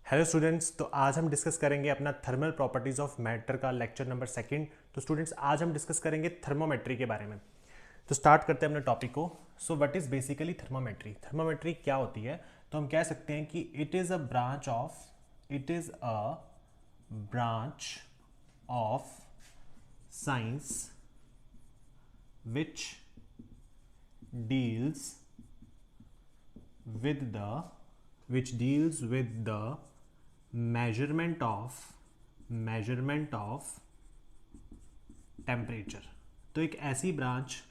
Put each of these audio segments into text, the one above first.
Hello students, तो आज हम डिस्कस करेंगे अपना थर्मल प्रॉपर्टीज ऑफ मैटर का लेक्चर नंबर सेकंड। तो स्टूडेंट्स आज हम डिस्कस करेंगे थर्मोमेट्री के बारे में। तो स्टार्ट करते हैं अपने टॉपिक को। So what is basically thermometry? Thermometry क्या होती है? तो हम कह सकते हैं कि it is a branch of science which deals with the measurement of temperature. तो एक ऐसी ब्रांच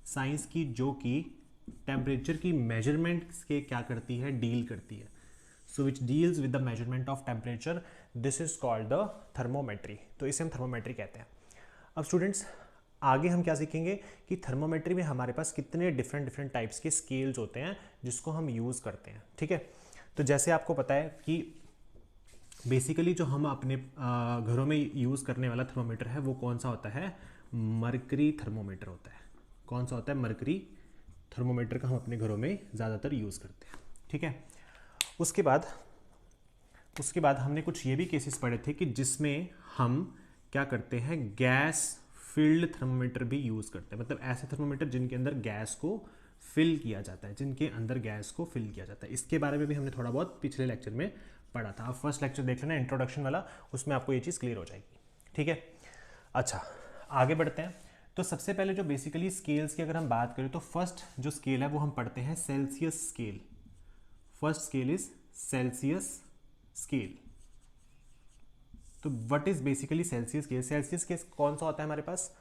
साइंस की जो कि टेम्परेचर की मेजरमेंट्स के क्या करती है, डील करती है। So which deals with the measurement of temperature, this is called the thermometry. तो इसे हम थर्मोमेट्री कहते हैं। अब स्टूडेंट्स आगे हम क्या सीखेंगे कि थर्मोमेट्री में हमारे पास कितने डिफरेंट टाइप्स के स्केल्स होते हैं जिसको हम यूज़ करते हैं। ठीक है, तो जैसे आपको पता है कि बेसिकली जो हम अपने घरों में यूज़ करने वाला थर्मोमीटर है वो कौन सा होता है? मरकरी थर्मोमीटर होता है। कौन सा होता है? मरकरी थर्मोमीटर का हम अपने घरों में ज़्यादातर यूज़ करते हैं। ठीक है, उसके बाद हमने कुछ ये भी केसेस पढ़े थे कि जिसमें हम क्या करते हैं, गैस फिल्ड थर्मोमीटर भी यूज़ करते हैं। मतलब ऐसे थर्मोमीटर जिनके अंदर गैस को फिल किया जाता है, इसके बारे में भी हमने थोड़ा बहुत पिछले लेक्चर में पढ़ा था। आप फर्स्ट लेक्चर देख लेना, इंट्रोडक्शन वाला, उसमें आपको ये चीज़ क्लियर हो जाएगी। ठीक है, अच्छा आगे बढ़ते हैं। तो सबसे पहले जो बेसिकली स्केल्स की अगर हम बात करें तो फर्स्ट जो स्केल है वो हम पढ़ते हैं Celsius scale. First scale is Celsius scale. तो what is basically Celsius scale? Celsius scale कौन सा होता है हमारे पास?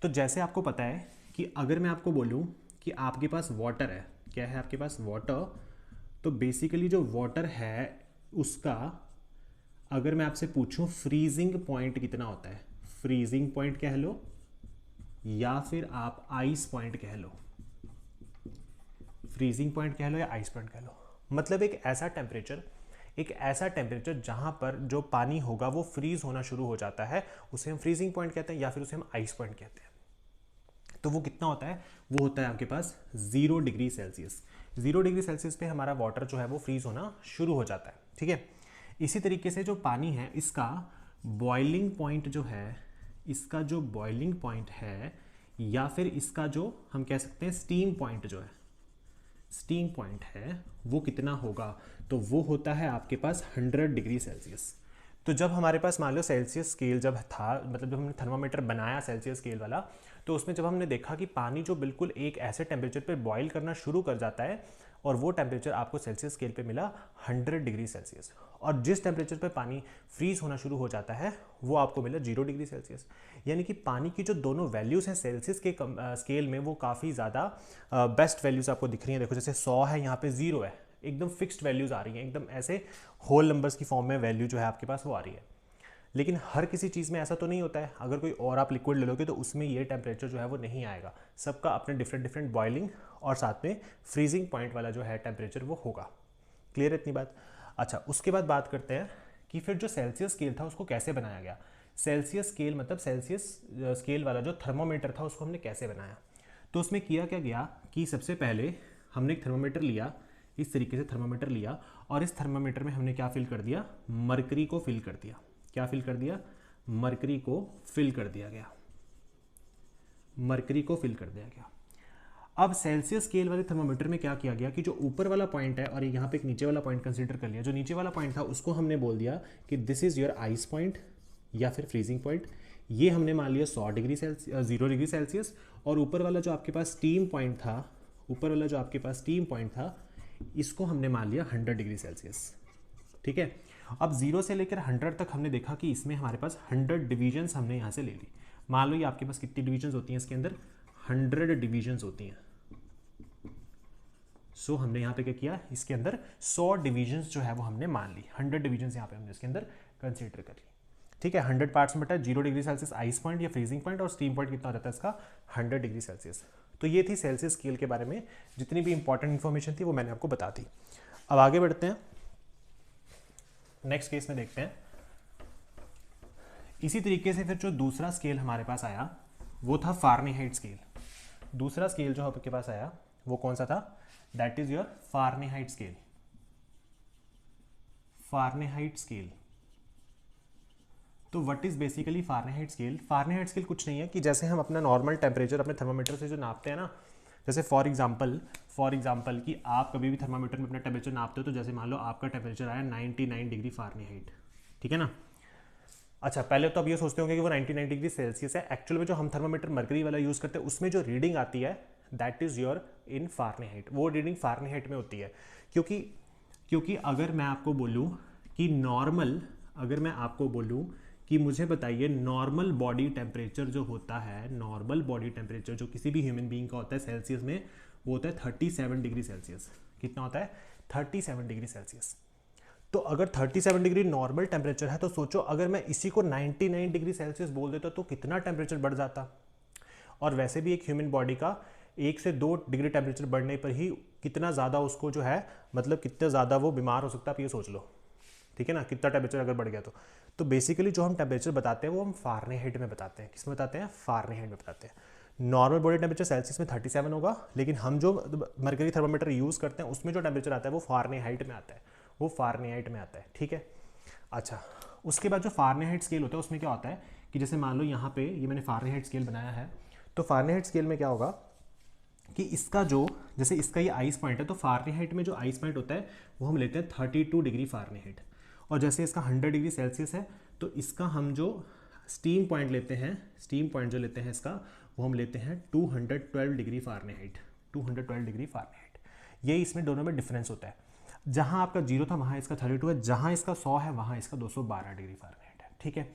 तो जैसे आपको पता है कि अगर मैं आपको बोलूं कि आपके पास वाटर है, क्या है आपके पास? वाटर। तो बेसिकली जो वाटर है उसका अगर मैं आपसे पूछूं फ्रीजिंग पॉइंट कितना होता है, फ्रीजिंग पॉइंट कह लो या फिर आप आइस पॉइंट कह लो, फ्रीजिंग पॉइंट कह लो या आइस पॉइंट कह लो, मतलब एक ऐसा टेम्परेचर जहां पर जो पानी होगा वो फ्रीज होना शुरू हो जाता है, उसे हम फ्रीजिंग पॉइंट कहते हैं या फिर उसे हम आइस पॉइंट कहते हैं। तो वो कितना होता है? वो होता है आपके पास 0 डिग्री सेल्सियस। 0 डिग्री सेल्सियस पे हमारा वाटर जो है वो फ्रीज होना शुरू हो जाता है। ठीक है, इसी तरीके से जो पानी है इसका बॉइलिंग पॉइंट है या फिर इसका जो हम कह सकते हैं स्टीम पॉइंट है वो कितना होगा? तो वो होता है आपके पास 100 डिग्री सेल्सियस। तो जब हमारे पास मान लो सेल्सियस स्केल जब था, मतलब जब हमने थर्मोमीटर बनाया सेल्सियस स्केल वाला, तो उसमें जब हमने देखा कि पानी जो बिल्कुल एक ऐसे टेम्परेचर पे बॉईल करना शुरू कर जाता है और वो टेम्परेचर आपको सेल्सियस स्केल पे मिला 100 डिग्री सेल्सियस, और जिस टेम्परेचर पे पानी फ्रीज होना शुरू हो जाता है वो आपको मिला 0 डिग्री सेल्सियस। यानी कि पानी की जो दोनों वैल्यूज़ हैं सेल्सियस के स्केल में वो काफ़ी ज़्यादा बेस्ट वैल्यूज़ आपको दिख रही हैं। देखो जैसे 100 है, यहाँ पे 0 है, एकदम फिक्स्ड वैल्यूज़ आ रही हैं, एकदम ऐसे होल नंबर्स की फॉर्म में वैल्यू जो है आपके पास वो आ रही है। लेकिन हर किसी चीज़ में ऐसा तो नहीं होता है। अगर कोई और आप लिक्विड ले लोगे तो उसमें ये टेम्परेचर जो है वो नहीं आएगा। सबका अपने डिफरेंट बॉइलिंग और साथ में फ्रीजिंग पॉइंट वाला जो है टेम्परेचर वो होगा। क्लियर है इतनी बात? अच्छा, उसके बाद बात करते हैं कि फिर जो सेल्सियस स्केल था उसको कैसे बनाया गया। सेल्सियस स्केल मतलब सेल्सियस स्केल वाला जो थर्मोमीटर था उसको हमने कैसे बनाया? तो उसमें किया क्या गया कि सबसे पहले हमने एक थर्मोमीटर लिया, इस तरीके से थर्मोमीटर लिया, और इस थर्मोमीटर में हमने क्या फिल कर दिया? मरकरी को फिल कर दिया। क्या फिल कर दिया? मरकरी को फिल कर दिया गया। अब सेल्सियस स्केल वाले थर्मोमीटर में क्या किया गया कि जो ऊपर वाला पॉइंट है और यहाँ पे एक नीचे वाला पॉइंट कंसीडर कर लिया, जो नीचे वाला पॉइंट था उसको हमने बोल दिया कि this is your eyes point या फिर फ्रीजिंग पॉइंट। ये हमने मान लिया 100 डिग्री सेल्सियस, 0 डिग्री सेल्सियस। और ऊपर वाला जो आपके पास स्टीम पॉइंट था, इसको हमने मान लिया 100 डिग्री सेल्सियस। ठीक है, अब 0 से लेकर 100 तक हमने देखा कि इसमें हमारे पास 100 डिवीजन्स हमने यहाँ से ले ली। मान लो ये आपके पास कितनी डिवीजन्स होती हैं इसके अंदर? 100 डिवीजन्स होती हैं। सो हमने यहाँ पे क्या किया, इसके अंदर 100 डिवीजन्स जो है वो हमने मान ली। 100 डिवीजन्स यहाँ पे हमने इसके अंदर कंसीडर कर ली। ठीक है, 100 पार्ट्स में बटा 0 डिग्री सेल्सियस आइस पॉइंट या फ्रीजिंग पॉइंट, और स्टीम पॉइंट कितना हो जाता है इसका? 100 डिग्री सेल्सियस। तो ये थी सेल्सियस स्केल के बारे में जितनी भी इंपॉर्टेंट इन्फॉर्मेशन थी वो मैंने आपको बता दी। अब आगे बढ़ते हैं, नेक्स्ट केस में देखते हैं। इसी तरीके से फिर जो दूसरा स्केल हमारे पास आया वो था फारेनहाइट स्केल। दूसरा स्केल जो आपके पास आया वो कौन सा था? That is your Fahrenheit scale. Fahrenheit scale. तो what is basically Fahrenheit scale? Fahrenheit scale कुछ नहीं है कि जैसे हम अपना नॉर्मल टेम्परेचर अपने थर्मामीटर से जो नापते हैं ना, जैसे फॉर एग्जांपल कि आप कभी भी थर्मामीटर में अपना टेम्परेचर नापते हो, तो जैसे मान लो आपका टेम्परेचर आया 99 डिग्री फारेनहाइट, ठीक है ना। अच्छा, पहले तो आप ये सोचते होंगे कि वो 99 डिग्री सेल्सियस है। एक्चुअल में जो हम थर्मामीटर मर्करी वाला यूज़ करते हैं उसमें जो रीडिंग आती है that is your in Fahrenheit, वो रीडिंग फारेनहाइट में होती है। क्योंकि अगर मैं आपको बोलूँ कि अगर मैं आपको बोलूँ कि मुझे बताइए नॉर्मल बॉडी टेम्परेचर जो होता है, नॉर्मल बॉडी टेम्परेचर जो किसी भी ह्यूमन बीइंग का होता है सेल्सियस में, वो होता है 37 डिग्री सेल्सियस। कितना होता है? 37 डिग्री सेल्सियस। तो अगर 37 डिग्री नॉर्मल टेम्परेचर है तो सोचो अगर मैं इसी को 99 डिग्री सेल्सियस बोल देता तो कितना टेम्परेचर बढ़ जाता। और वैसे भी एक ह्यूमन बॉडी का 1 से 2 डिग्री टेम्परेचर बढ़ने पर ही कितना ज़्यादा उसको जो है, मतलब कितना ज़्यादा वो बीमार हो सकता है, आप ये सोच लो, ठीक है ना, कितना टेम्परेचर अगर बढ़ गया तो बेसिकली जो हम टेम्परेचर बताते हैं वो हम फारेनहाइट में बताते हैं। किस में बताते हैं? फारेनहाइट में बताते हैं। नॉर्मल बॉडी टेम्परेचर सेल्सियस में 37 होगा, लेकिन हम जो मर्करी थर्मामीटर यूज़ करते हैं उसमें जो टेम्परेचर आता है वो फारेनहाइट में आता है, वो फारेनहाइट में आता है, ठीक है। अच्छा, उसके बाद जो फारेनहाइट स्केल होता है उसमें क्या होता है कि जैसे मान लो यहाँ पे ये मैंने फारेनहाइट स्केल बनाया है, तो फारेनहाइट स्केल में क्या होगा कि इसका जो, जैसे इसका ये आइस पॉइंट है, तो फारेनहाइट में जो आइस पॉइंट होता है वो हम लेते हैं 32 डिग्री फारेनहाइट। और जैसे इसका 100 डिग्री सेल्सियस है तो इसका हम जो स्टीम पॉइंट लेते हैं, स्टीम पॉइंट जो लेते हैं इसका, वो हम लेते हैं 212 डिग्री फारेनहाइट, 212 डिग्री फारेनहाइट। ये इसमें दोनों में डिफरेंस होता है। जहाँ आपका 0 था वहाँ इसका 32 है, जहाँ इसका 100 है वहाँ इसका 212 डिग्री फारेनहाइट है, ठीक है।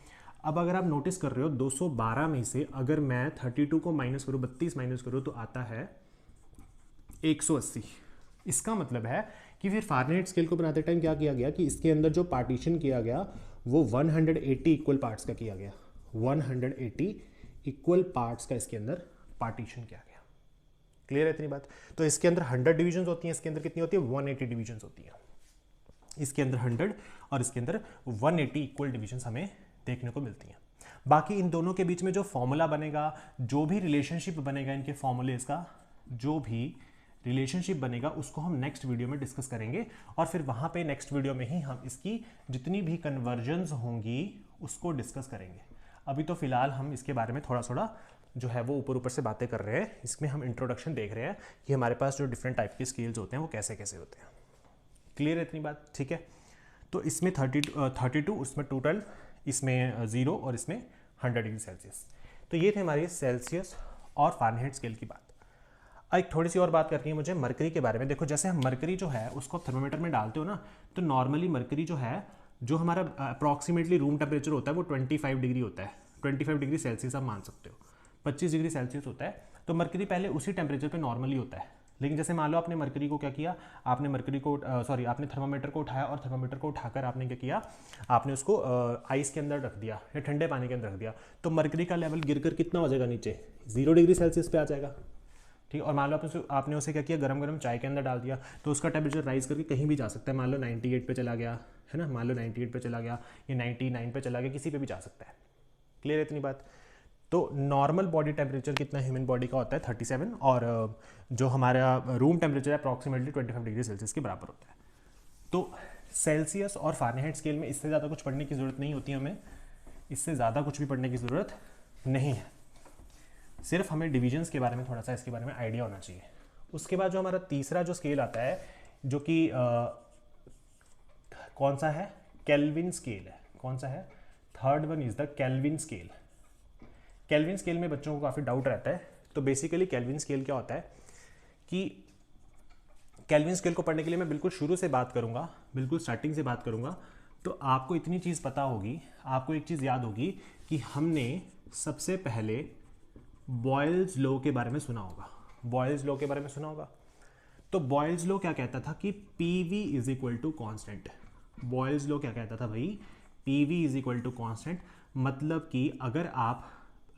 अब अगर आप नोटिस कर रहे हो 212 में से अगर मैं 32 को माइनस करूँ, 32 माइनस करूँ, तो आता है 180। इसका मतलब है कि फिर फारेनहाइट स्केल को बनाते टाइम क्या किया गया कि इसके अंदर जो पार्टीशन किया गया वो 180 इक्वल पार्ट्स का किया गया, 180 इक्वल पार्ट्स का इसके अंदर पार्टीशन किया गया। क्लियर है इतनी बात? तो इसके अंदर 100 डिविजन्स होती हैं, इसके अंदर कितनी होती है? 180 डिविजन्स होती हैं। इसके अंदर 100 और इसके अंदर 180 इक्वल डिविजन्स हमें देखने को मिलती हैं। बाकी इन दोनों के बीच में जो फॉर्मूला बनेगा, जो भी रिलेशनशिप बनेगा, इनके फॉर्मूलेज का जो भी रिलेशनशिप बनेगा उसको हम नेक्स्ट वीडियो में डिस्कस करेंगे, और फिर वहाँ पे नेक्स्ट वीडियो में ही हम इसकी जितनी भी कन्वर्जन्स होंगी उसको डिस्कस करेंगे। अभी तो फिलहाल हम इसके बारे में थोड़ा थोड़ा जो है वो ऊपर ऊपर से बातें कर रहे हैं, इसमें हम इंट्रोडक्शन देख रहे हैं कि हमारे पास जो डिफरेंट टाइप के स्केल्स होते हैं वो कैसे कैसे होते हैं। क्लियर है इतनी बात? ठीक है। तो इसमें 32, उसमें टोटल, इसमें 0 और इसमें 100 डिग्री सेल्सियस। तो ये थे हमारी सेल्सियस और फारेनहाइट स्केल की बात। एक थोड़ी सी और बात करनी है मुझे मरकरी के बारे में। देखो जैसे हम मरकरी जो है उसको आप थर्मोमीटर में डालते हो ना, तो नॉर्मली मरकरी जो है, जो हमारा अप्रॉक्सीमेटली रूम टेम्परेचर होता है वो 25 डिग्री होता है, 25 डिग्री सेल्सियस आप मान सकते हो, 25 डिग्री सेल्सियस होता है। तो मरकरी पहले उसी टेम्परेचर पे नॉर्मली होता है, लेकिन जैसे मान लो आपने मरकरी को क्या किया, आपने मरकरी को आपने थर्मामीटर को उठाया, और थर्मामीटर को उठाकर आपने क्या किया, आपने उसको आइस के अंदर रख दिया या ठंडे पानी के अंदर रख दिया, तो मरकरी का लेवल गिरकर कितना हो जाएगा नीचे, 0 डिग्री सेल्सियस पे आ जाएगा, ठीक। और मान लो आपने उसे क्या किया, गरम गरम चाय के अंदर डाल दिया, तो उसका टेम्परेचर राइज करके कहीं भी जा सकता है। मान लो 98 पे चला गया, है ना, मान लो 98 पे चला गया, या 99 पे चला गया, किसी पे भी जा सकता है। क्लियर है इतनी बात? तो नॉर्मल बॉडी टेम्परेचर कितना ह्यूमन बॉडी का होता है 37, और जो हमारा रूम टेम्परेचर है अप्रॉक्सीमेटली 25 डिग्री सेल्सियस के बराबर होता है। तो सेल्सियस और फारेनहाइट स्केल में इससे ज़्यादा कुछ पढ़ने की ज़रूरत नहीं होती हमें, इससे ज़्यादा कुछ भी पढ़ने की ज़रूरत नहीं है, सिर्फ हमें डिविजन्स के बारे में थोड़ा सा इसके बारे में आइडिया होना चाहिए। उसके बाद जो हमारा तीसरा जो स्केल आता है, जो कि कौन सा है, केल्विन स्केल है। कौन सा है? Third one is the kelvin scale. Kelvin scale में बच्चों को काफ़ी डाउट रहता है। तो बेसिकली केल्विन स्केल क्या होता है कि केल्विन स्केल को पढ़ने के लिए मैं बिल्कुल शुरू से बात करूंगा, बिल्कुल स्टार्टिंग से बात करूंगा, तो आपको इतनी चीज़ पता होगी, आपको एक चीज़ याद होगी कि हमने सबसे पहले बॉयल्स लॉ के बारे में सुना होगा। बॉयल्स लॉ के बारे में सुना होगा। तो बॉयल्स लॉ क्या कहता था कि PV is equal to constant. Boyle's law क्या कहता था भाई? PV is equal to constant. मतलब कि अगर आप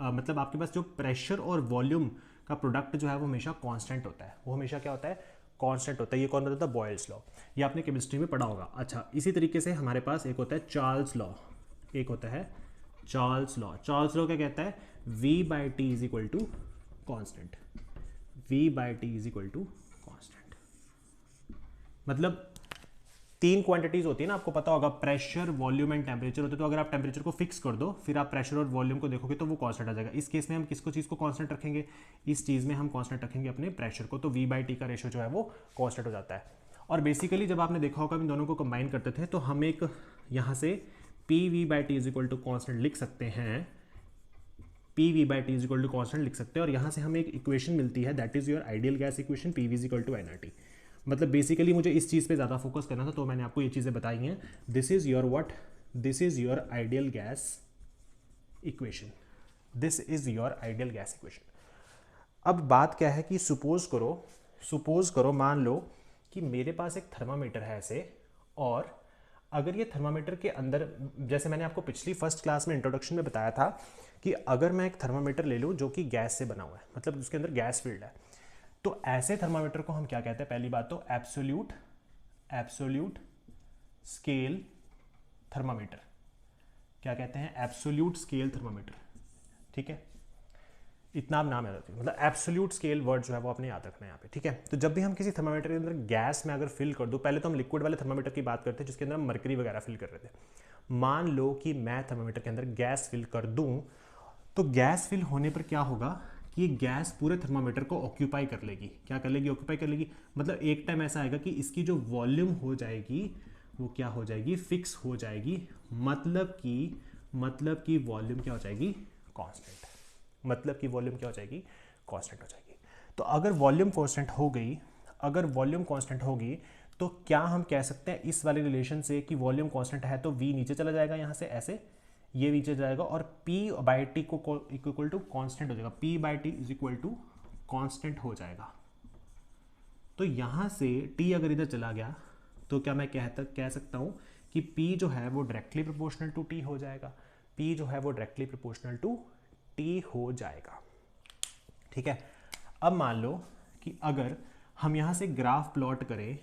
मतलब आपके पास जो प्रेशर और वॉल्यूम का प्रोडक्ट जो है वो हमेशा कांस्टेंट होता है, वो हमेशा क्या होता है? कांस्टेंट होता है। ये कौन बताता है? Boyle's law. ये आपने केमिस्ट्री में पढ़ा होगा। अच्छा, इसी तरीके से हमारे पास एक होता है चार्ल्स लॉ, एक होता है चार्ल्स लॉ। चार्ल्स लॉ क्या कहता है? V/T is equal to constant. V/T is equal to constant. मतलब तीन क्वांटिटीज होती है ना, आपको पता होगा, प्रेशर, वॉल्यूम एंड टेम्परेचर होते हैं। तो अगर आप टेम्परेचर को फिक्स कर दो, फिर आप प्रेशर और वॉल्यूम को देखोगे तो वो कांस्टेंट आ जाएगा। इस केस में हम किसको चीज़ को कांस्टेंट रखेंगे, इस चीज़ में हम कांस्टेंट रखेंगे अपने प्रेशर को, तो V/T का रेशियो जो है वो कांस्टेंट हो जाता है। और बेसिकली जब आपने देखा होगा इन दोनों को कंबाइन करते थे, तो हम एक यहाँ से PV/T is equal to constant लिख सकते हैं, PV/T is equal to constant लिख सकते हैं। और यहाँ से हमें एक इक्वेशन मिलती है, that is your ideal gas equation, PV is equal to nRT। मतलब बेसिकली मुझे इस चीज़ पे ज़्यादा फोकस करना था, तो मैंने आपको ये चीज़ें बताई हैं। This is your what, this is your ideal gas equation, this is your ideal gas equation. अब बात क्या है कि सपोज करो मान लो कि मेरे पास एक थर्मामीटर है ऐसे, और अगर ये थर्मामीटर के अंदर, जैसे मैंने आपको पिछली फर्स्ट क्लास में इंट्रोडक्शन में बताया था कि अगर मैं एक थर्मामीटर ले लूँ जो कि गैस से बना हुआ है, मतलब उसके अंदर गैस फील्ड है, तो ऐसे थर्मामीटर को हम क्या कहते हैं, पहली बात तो एब्सोल्यूट स्केल थर्मामीटर। क्या कहते हैं, एब्सोल्यूट स्केल थर्मामीटर। ठीक है, इतना आप नाम याद रखिए, मतलब एब्सोल्यूट स्केल वर्ड जो है वो आपने याद रखना है यहाँ पे। ठीक है, तो जब भी हम किसी थर्मामीटर के अंदर गैस में अगर फिल कर दो, पहले तो हम लिक्विड वाले थर्मामीटर की बात करते हैं जिसके अंदर हम मरकरी वगैरह फिल कर रहे थे। मान लो कि मैं थर्मामीटर के अंदर गैस फिल कर दूं, तो गैस फिल होने पर क्या होगा कि गैस पूरे थर्मामीटर को ऑक्यूपाई कर लेगी। क्या कर लेगी, ऑक्यूपाई कर लेगी। मतलब एक टाइम ऐसा आएगा कि इसकी जो वॉल्यूम हो जाएगी वो क्या हो जाएगी, फिक्स हो जाएगी। मतलब कि वॉल्यूम क्या हो जाएगी, कांस्टेंट। मतलब कि वॉल्यूम क्या हो जाएगी, कांस्टेंट हो जाएगी। तो अगर वॉल्यूम कांस्टेंट हो गई, तो क्या हम कह सकते हैं इस वाले रिलेशन से कि वॉल्यूम कांस्टेंट है तो V नीचे चला जाएगा, यहाँ से ऐसे ये नीचे जाएगा, और P/T को इक्वल टू कांस्टेंट हो जाएगा, P/T is equal to constant हो जाएगा। तो यहाँ से T अगर इधर चला गया तो क्या मैं कह सकता हूँ कि P जो है वो डायरेक्टली प्रोपोर्शनल टू T हो जाएगा, P जो है वो डायरेक्टली प्रोपोर्शनल टू T हो जाएगा। ठीक है, अब मान लो कि अगर हम यहाँ से ग्राफ प्लॉट करें,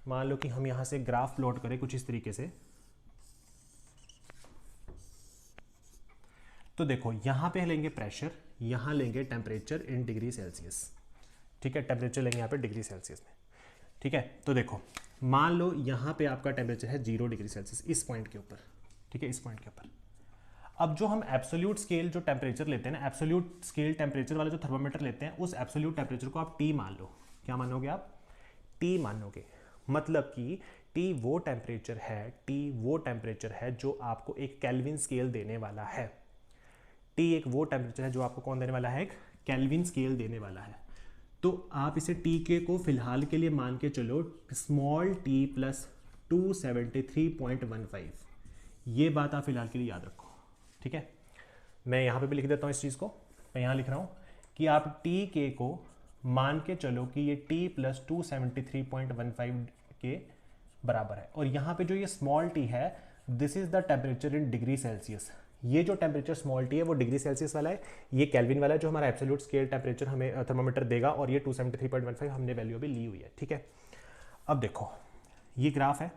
मान लो कि हम यहाँ से ग्राफ प्लॉट करें कुछ इस तरीके से, तो देखो यहाँ पे लेंगे प्रेशर, यहाँ लेंगे टेम्परेचर इन डिग्री सेल्सियस। ठीक है, टेम्परेचर लेंगे यहाँ पे डिग्री सेल्सियस में। ठीक है, तो देखो मान लो यहाँ पे आपका टेम्परेचर है 0 डिग्री सेल्सियस इस पॉइंट के ऊपर। ठीक है, इस पॉइंट के ऊपर। अब जो हम एब्सोल्यूट स्केल जो टेम्परेचर लेते हैं ना, एब्सोल्यूट स्केल टेम्परेचर वाला जो थर्मामीटर लेते हैं, उस एब्सोल्यूट टेम्परेचर को आप T मान लो। क्या मानोगे आप, T मानोगे। मतलब कि T वो टेम्परेचर है जो आपको एक केल्विन स्केल देने वाला है। T एक वो टेम्परेचर है जो आपको कौन देने वाला है, एक केल्विन स्केल देने वाला है। तो आप इसे T के को फिलहाल के लिए मान के चलो स्मॉल t प्लस 273.15। ये बात आप फिलहाल के लिए याद रखो। ठीक है, मैं यहाँ पे भी लिख देता हूँ इस चीज़ को। मैं यहाँ लिख रहा हूँ कि आप T के को मान के चलो कि ये T प्लस 273.15 के बराबर है। और यहाँ पे जो ये स्मॉल t है, this is the temperature in degree Celsius. ये जो टेम्परेचर स्मॉल t है वो डिग्री सेल्सियस वाला है, ये केल्विन वाला है जो हमारा एब्सोल्यूट स्केल टेम्परेचर हमें थर्मामीटर देगा, और ये 273.15 हमने वैल्यू अभी ली हुई है। ठीक है, अब देखो ये ग्राफ है,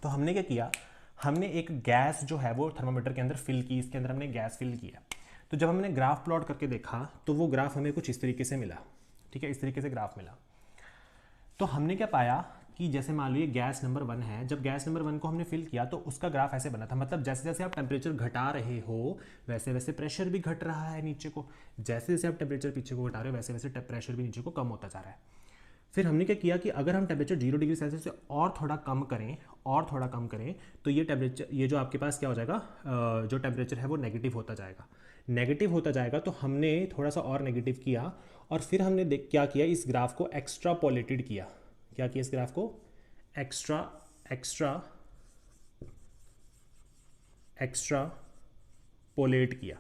तो हमने क्या किया, हमने एक गैस जो है वो थर्मामीटर के अंदर फिल की, इसके अंदर हमने गैस फिल किया। तो जब हमने ग्राफ प्लॉट करके देखा तो वो ग्राफ हमें कुछ इस तरीके से मिला। ठीक है, इस तरीके से ग्राफ मिला। तो हमने क्या पाया कि जैसे मान लो ये गैस नंबर 1 है, जब गैस नंबर 1 को हमने फिल किया तो उसका ग्राफ ऐसे बना था। मतलब जैसे जैसे आप टेम्परेचर घटा रहे हो वैसे वैसे प्रेशर भी घट रहा है नीचे को, जैसे जैसे आप टेम्परेचर पीछे को घटा रहे हो वैसे वैसे प्रेशर भी नीचे को कम होता जा रहा है। फिर हमने क्या किया कि अगर हम टेम्परेचर 0 डिग्री सेल्सियस से और थोड़ा कम करें तो ये टेम्परेचर, ये जो आपके पास क्या हो जाएगा, जो टेम्परेचर है वो नेगेटिव होता जाएगा। तो हमने थोड़ा सा और नेगेटिव किया, और फिर हमने क्या किया, इस ग्राफ को एक्स्ट्रापोलेटेड किया। क्या किया, इस ग्राफ को एक्स्ट्रापोलेट किया।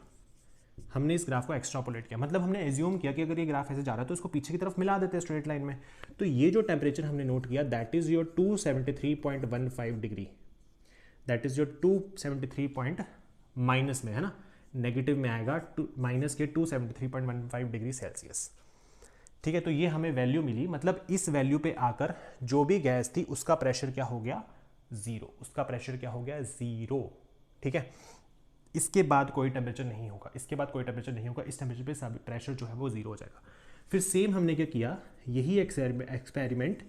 हमने इस ग्राफ को एक्स्ट्रापोलेट किया, मतलब हमने एज्यूम किया कि अगर ये ग्राफ ऐसे जा रहा है तो इसको पीछे की तरफ मिला देते हैं स्ट्रेट लाइन में। तो ये जो टेम्परेचर हमने नोट किया, that is your 273.15 degree, that is your 273 minus में है ना, नेगेटिव में आएगा माइनस के 273.15 डिग्री सेल्सियस। ठीक है, तो ये हमें वैल्यू मिली। मतलब इस वैल्यू पे आकर जो भी गैस थी उसका प्रेशर क्या हो गया, 0। ठीक है, इसके बाद कोई टेम्परेचर नहीं होगा, इस टेम्परेचर पे प्रेशर जो है वो 0 हो जाएगा। फिर सेम हमने क्या किया, यही एक्सपेरिमेंट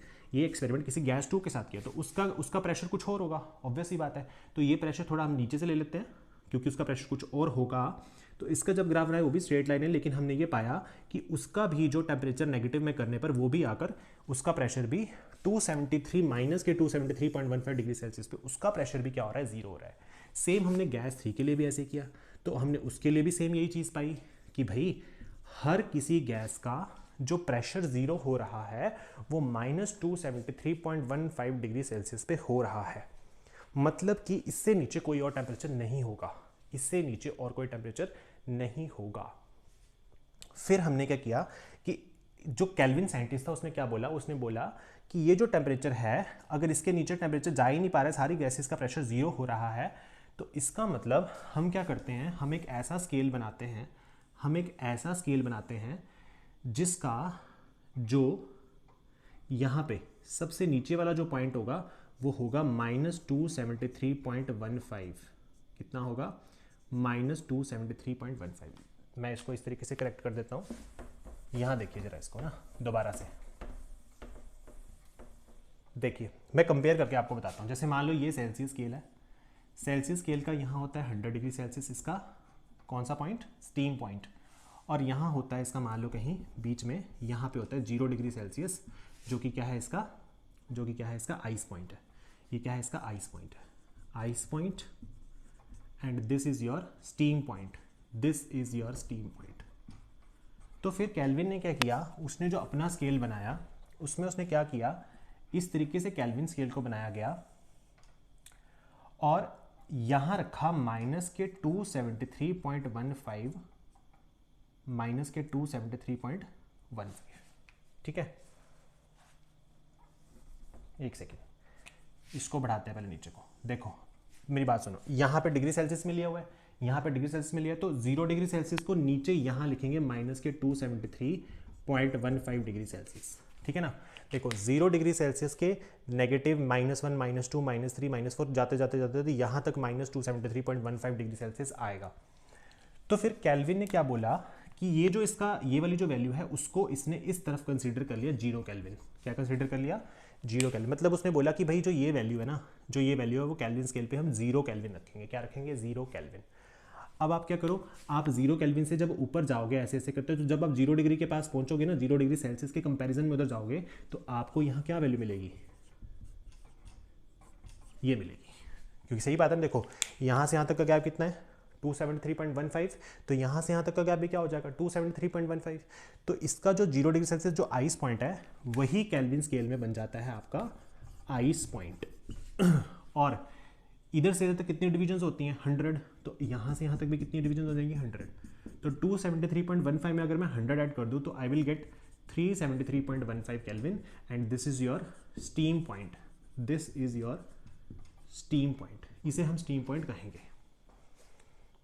किसी गैस ट्यूब के साथ किया, तो उसका प्रेशर कुछ और होगा, ऑब्वियस ही बात है। तो ये प्रेशर थोड़ा हम नीचे से ले लेते हैं क्योंकि उसका प्रेशर कुछ और होगा। तो इसका जब ग्राफ रहा है वो भी स्ट्रेट लाइन है, लेकिन हमने ये पाया कि उसका भी जो टेम्परेचर नेगेटिव में करने पर वो भी आकर उसका प्रेशर भी 273 माइनस के 273.15 डिग्री सेल्सियस पे उसका प्रेशर भी क्या हो रहा है, जीरो हो रहा है। सेम हमने गैस 3 के लिए भी ऐसे किया, तो हमने उसके लिए भी सेम यही चीज़ पाई कि भाई हर किसी गैस का जो प्रेशर जीरो हो रहा है वो -273.15 डिग्री सेल्सियस पे हो रहा है। मतलब कि इससे नीचे कोई और टेम्परेचर नहीं होगा, इससे नीचे और कोई टेम्परेचर नहीं होगा। फिर हमने क्या किया कि जो केल्विन साइंटिस्ट था उसने क्या बोला, उसने बोला कि ये जो टेम्परेचर है, अगर इसके नीचे टेम्परेचर जा ही नहीं पा रहा है, सारी गैसेस का प्रेशर जीरो हो रहा है, तो इसका मतलब हम क्या करते हैं, हम एक ऐसा स्केल बनाते हैं जिसका जो यहाँ पे सबसे नीचे वाला जो पॉइंट होगा वो होगा -273.15। कितना होगा, -273.15। मैं इसको इस तरीके से करेक्ट कर देता हूँ। यहाँ देखिए जरा इसको ना दोबारा से देखिए, मैं कंपेयर करके आपको बताता हूँ। जैसे मान लो ये सेल्सियस स्केल है, सेल्सियस स्केल का यहाँ होता है 100 डिग्री सेल्सियस, इसका कौन सा पॉइंट, स्टीम पॉइंट, और यहाँ होता है इसका मान लो कहीं बीच में, यहाँ पे होता है 0 डिग्री सेल्सियस, जो कि क्या है इसका आइस पॉइंट है। ये क्या है, इसका आइस पॉइंट है, ice point, and this is your steam point, this is your steam point. तो फिर केल्विन ने क्या किया, उसने जो अपना स्केल बनाया उसमें उसने क्या किया, इस तरीके से केल्विन स्केल को बनाया गया और यहाँ रखा -273.15, ठीक है। एक सेकेंड, इसको बढ़ाते हैं पहले नीचे को। देखो मेरी बात सुनो, यहाँ पे डिग्री सेल्सियस में लिया हुआ है, यहाँ पे डिग्री सेल्सियस में लिया, तो 0 डिग्री सेल्सियस को नीचे यहाँ लिखेंगे -273.15 डिग्री सेल्सियस, ठीक है ना। देखो 0 डिग्री सेल्सियस के नेगेटिव -1, -2, -3, -4 जाते जाते यहाँ तक -273.15 डिग्री सेल्सियस आएगा। तो फिर केल्विन ने क्या बोला कि ये जो इसका ये वाली जो वैल्यू है उसको इसने इस तरफ कंसीडर कर लिया 0 केल्विन। क्या कंसीडर कर लिया, 0 केल्विन। मतलब उसने बोला कि भाई जो ये वैल्यू है ना, जो ये वैल्यू है वो केल्विन स्केल पे हम 0 केल्विन रखेंगे। क्या रखेंगे, 0 केल्विन। अब आप क्या करो, आप 0 केल्विन से जब ऊपर जाओगे ऐसे ऐसे करते हो, तो जब आप 0 डिग्री के पास पहुंचोगे ना, 0 डिग्री सेल्सियस के कंपैरिजन में उधर जाओगे, तो आपको यहाँ क्या वैल्यू मिलेगी, ये मिलेगी। क्योंकि सही बात है, देखो यहाँ से यहाँ तक का गैप कितना है, 273.15, तो यहाँ से यहाँ तक का गैप भी क्या हो जाएगा, 273.15। तो इसका जो 0 डिग्री सेल्सियस जो आइस पॉइंट है वही केल्विन स्केल में बन जाता है आपका आइस पॉइंट। और इधर से इधर तक कितनी डिवीजन्स होती हैं, 100, तो यहाँ से यहाँ तक भी कितनी डिवीजन हो जाएंगी, 100। तो 273.15 में अगर मैं 100 ऐड कर दूँ तो I will get 373.15 kelvin, and this is your steam point, this is your steam point. इसे हम स्टीम पॉइंट कहेंगे।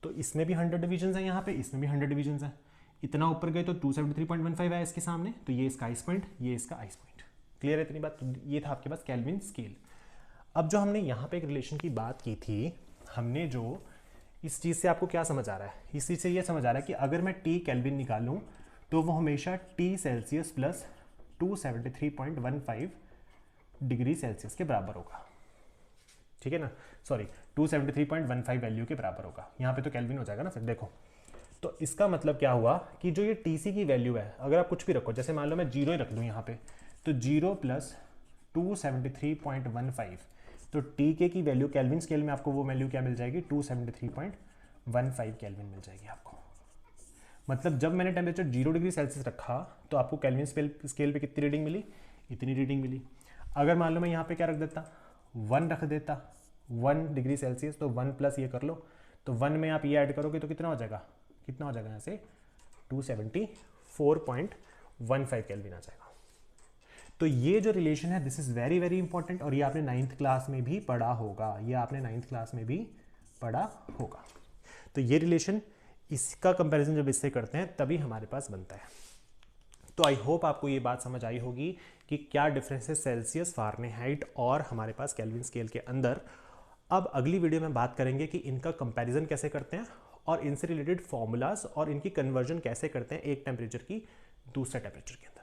तो इसमें भी 100 डिवीजन्स हैं, यहाँ पे इसमें भी 100 डिवीजन्स हैं। इतना ऊपर गए तो 273.15 है इसके सामने, तो ये इसका आइस पॉइंट, ये इसका आइस पॉइंट। क्लियर है इतनी बात। तो ये था आपके पास केल्विन स्केल। अब जो हमने यहाँ पे एक रिलेशन की बात की थी, हमने जो इस चीज़ से आपको क्या समझ आ रहा है, इस चीज़ से ये समझ आ रहा है कि अगर मैं T केल्विन निकालूँ तो वो हमेशा T Celsius plus 273.15 degree Celsius के बराबर होगा, ठीक है ना, सॉरी 273.15 वैल्यू के बराबर होगा। यहाँ पे तो केल्विन हो जाएगा ना फिर। देखो तो इसका मतलब क्या हुआ कि जो ये TC की वैल्यू है, अगर आप कुछ भी रखो, जैसे मान लो मैं 0 ही रख दूँ यहाँ पे, तो 0 प्लस 273.15, तो TK की वैल्यू केल्विन स्केल में आपको वो वैल्यू क्या मिल जाएगी, 273.15 केल्विन मिल जाएगी आपको। मतलब जब मैंने टेम्परेचर 0 डिग्री सेल्सियस रखा तो आपको केल्विन स्केल पे कितनी रीडिंग मिली, इतनी रीडिंग मिली। अगर मान लो मैं यहाँ पे क्या रख देता, 1 रख देता, 1 डिग्री सेल्सियस, तो 1 प्लस ये कर लो, तो 1 में आप ये ऐड करोगे तो कितना हो जाएगा, यहाँ से 274.15 केल्विन आ जाएगा। तो ये जो रिलेशन है this is very very important, और ये आपने 9th क्लास में भी पढ़ा होगा, तो ये रिलेशन, इसका कंपैरिजन जब इससे करते हैं तभी हमारे पास बनता है। तो आई होप आपको ये बात समझ आई होगी कि क्या डिफरेंस है सेल्सियस, फारेनहाइट और हमारे पास केल्विन स्केल के अंदर। अब अगली वीडियो में बात करेंगे कि इनका कंपैरिजन कैसे करते हैं और इनसे रिलेटेड फॉर्मूलाज और इनकी कन्वर्जन कैसे करते हैं एक टेम्परेचर की दूसरे टेम्परेचर के अंदर।